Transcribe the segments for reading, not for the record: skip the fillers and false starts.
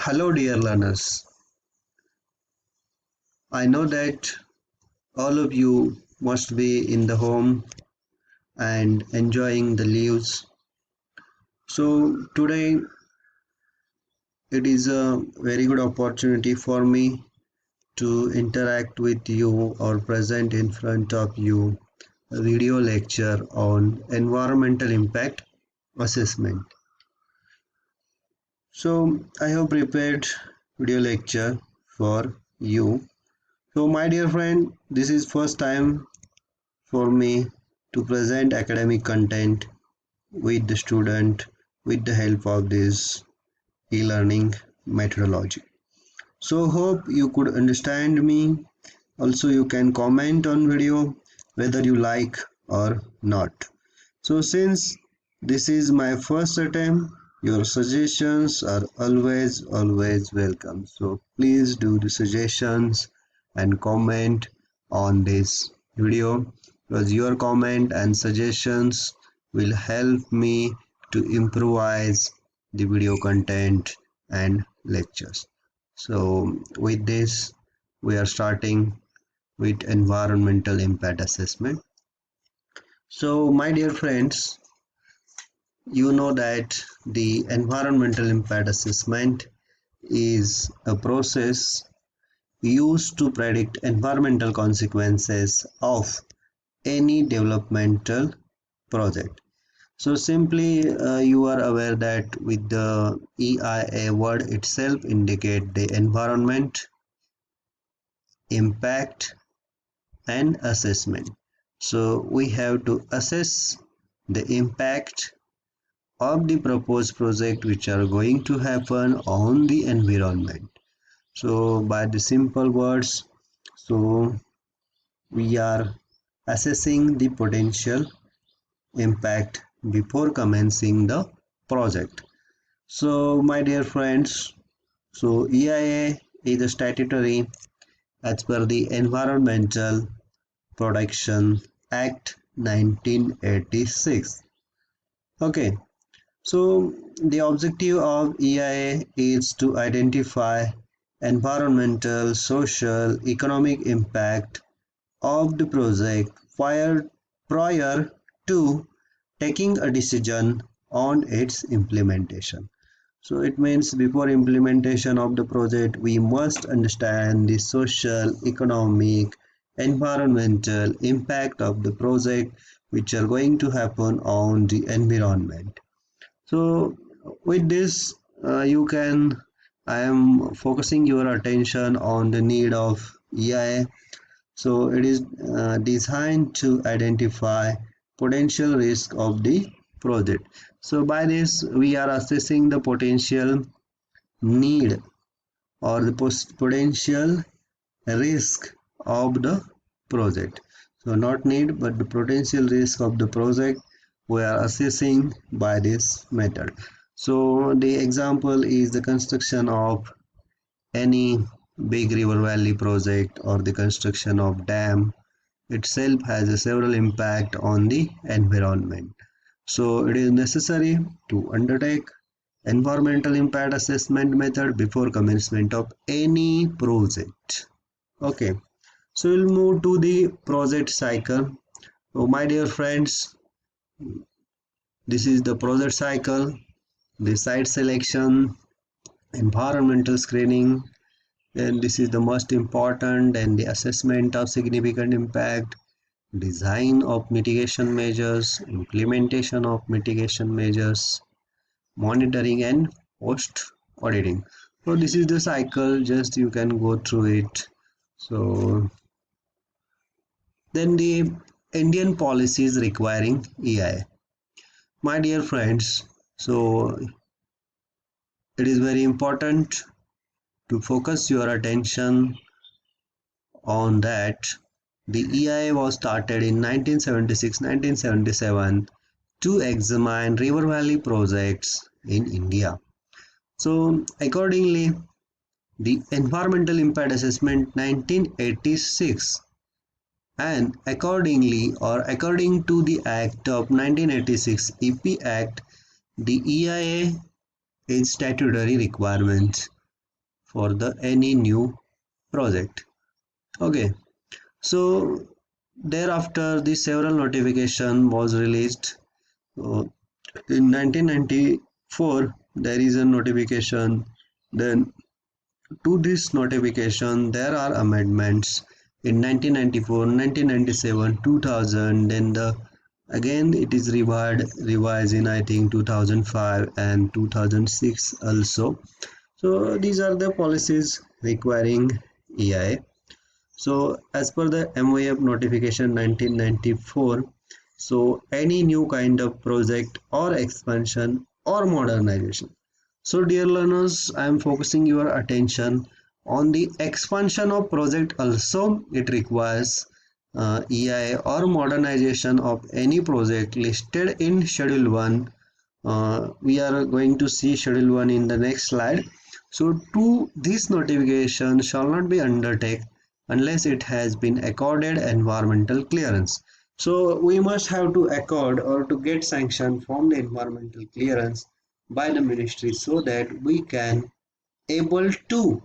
Hello, dear learners. I know that all of you must be in the home and enjoying the leaves. So, today it is a very good opportunity for me to interact with you or present in front of you a video lecture on environmental impact assessment. So, I have prepared video lecture for you. So, my dear friend, this is first time for me to present academic content with the student with the help of this e-learning methodology. So hope you could understand me. Also you can comment on video whether you like or not. So since this is my first attempt, your suggestions are always welcome. So please do the suggestions and comment on this video because your comment and suggestions will help me to improvise the video content and lectures. So with this we are starting with environmental impact assessment. So my dear friends, you know that the environmental impact assessment is a process used to predict environmental consequences of any developmental project. So simply you are aware that with the EIA word itself indicate the environment, impact and assessment. So we have to assess the impact of the proposed project which are going to happen on the environment. So by the simple words, so we are assessing the potential impact before commencing the project. So my dear friends, so EIA is a statutory as per the Environmental Protection Act 1986. Okay, so the objective of EIA is to identify environmental, social, economic impact of the project prior to taking a decision on its implementation. So it means before implementation of the project, we must understand the social, economic, environmental impact of the project which are going to happen on the environment. So with this, I am focusing your attention on the need of EIA. So it is designed to identify potential risk of the project. So by this, we are assessing the potential need or the potential risk of the project. So not need, but the potential risk of the project we are assessing by this method. So the example is the construction of any big river valley project or the construction of dam itself has a several impact on the environment. So it is necessary to undertake environmental impact assessment method before commencement of any project. Okay, so we'll move to the project cycle. So my dear friends, this is the project cycle, the site selection, environmental screening, and this is the most important, and the assessment of significant impact, design of mitigation measures, implementation of mitigation measures, monitoring and post auditing. So this is the cycle, just you can go through it. So then the Indian policies requiring EIA. My dear friends, so it is very important to focus your attention on that. The EIA was started in 1976-1977 to examine river valley projects in India. So accordingly, the Environmental Impact Assessment 1986 and accordingly or according to the Act of 1986 EP Act, the EIA is statutory requirement for the any new project. Okay, so thereafter the several notification was released. uh, in 1994 there is a notification. Then to this notification there are amendments in 1994, 1997, 2000. Then the again it is revised in I think 2005 and 2006 also. So these are the policies requiring EIA. So as per the MOF notification 1994, so any new kind of project or expansion or modernization. So dear learners, I am focusing your attention on the expansion of project also. It requires EIA or modernization of any project listed in Schedule 1. We are going to see Schedule 1 in the next slide. So to this notification shall not be undertaken unless it has been accorded environmental clearance. So we must have to accord or to get sanction from the environmental clearance by the ministry so that we can able to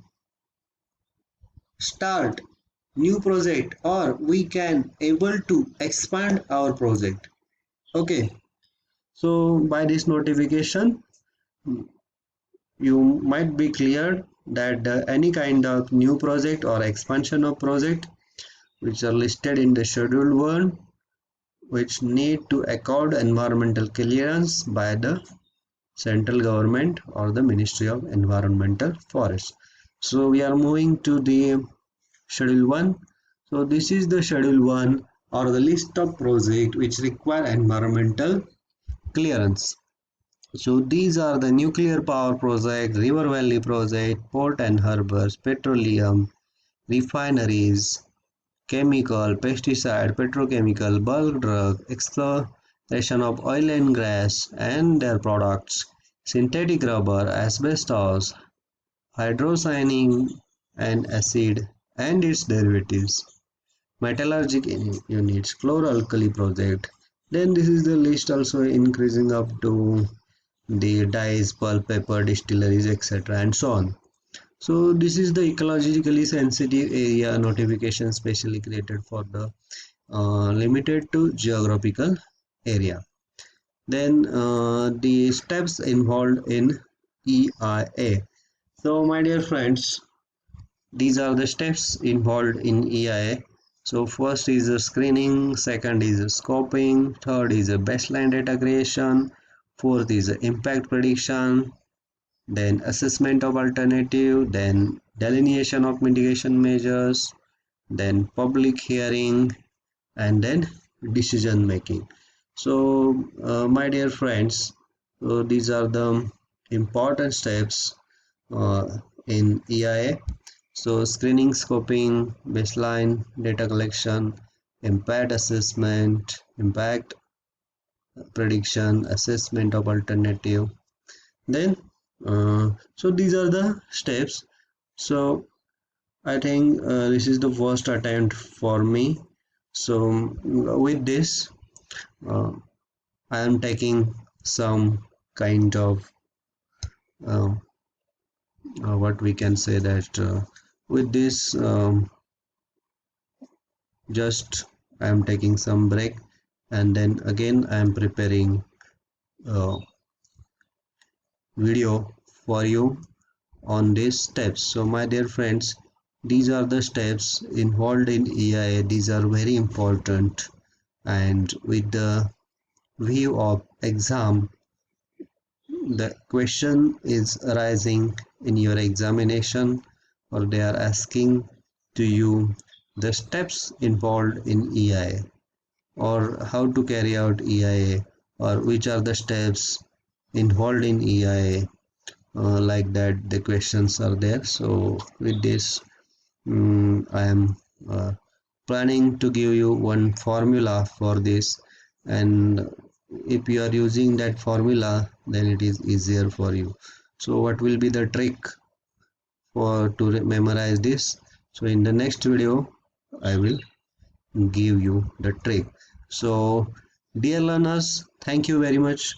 start new project or we can able to expand our project. Okay, so by this notification you might be clear that any kind of new project or expansion of project which are listed in the schedule 1 which need to accord environmental clearance by the central government or the Ministry of Environmental Forest. So we are moving to the schedule 1. So this is the schedule 1 or the list of projects which require environmental clearance. So these are the nuclear power project, river valley project, port and harbors, petroleum, refineries, chemical, pesticide, petrochemical, bulk drug, exploration of oil and gas and their products, synthetic rubber, asbestos, hydrocyanic and acid and its derivatives, metallurgic units, chloralkali project. Then this is the list also increasing up to the dyes, pulp, paper, distilleries, etc. and so on. So this is the ecologically sensitive area notification specially created for the limited to geographical area. Then the steps involved in EIA. So my dear friends, these are the steps involved in EIA. So first is the screening, second is the scoping, third is the baseline data creation, fourth is the impact prediction, then assessment of alternative, then delineation of mitigation measures, then public hearing, and then decision making. So my dear friends, these are the important steps in EIA. So screening, scoping, baseline data collection, impact assessment, impact prediction, assessment of alternative. Then so these are the steps. So I think this is the first attempt for me. So with this uh, I am taking some kind of uh, what we can say that with this just I am taking some break and then again I am preparing a video for you on these steps. So my dear friends, these are the steps involved in EIA. These are very important, and with the view of exam, the question is arising in your examination or they are asking to you the steps involved in EIA or how to carry out EIA or which are the steps involved in EIA, like that the questions are there. So with this I am planning to give you one formula for this, and if you are using that formula then it is easier for you. So what will be the trick for to memorize this? So in the next video I will give you the trick. So dear learners, thank you very much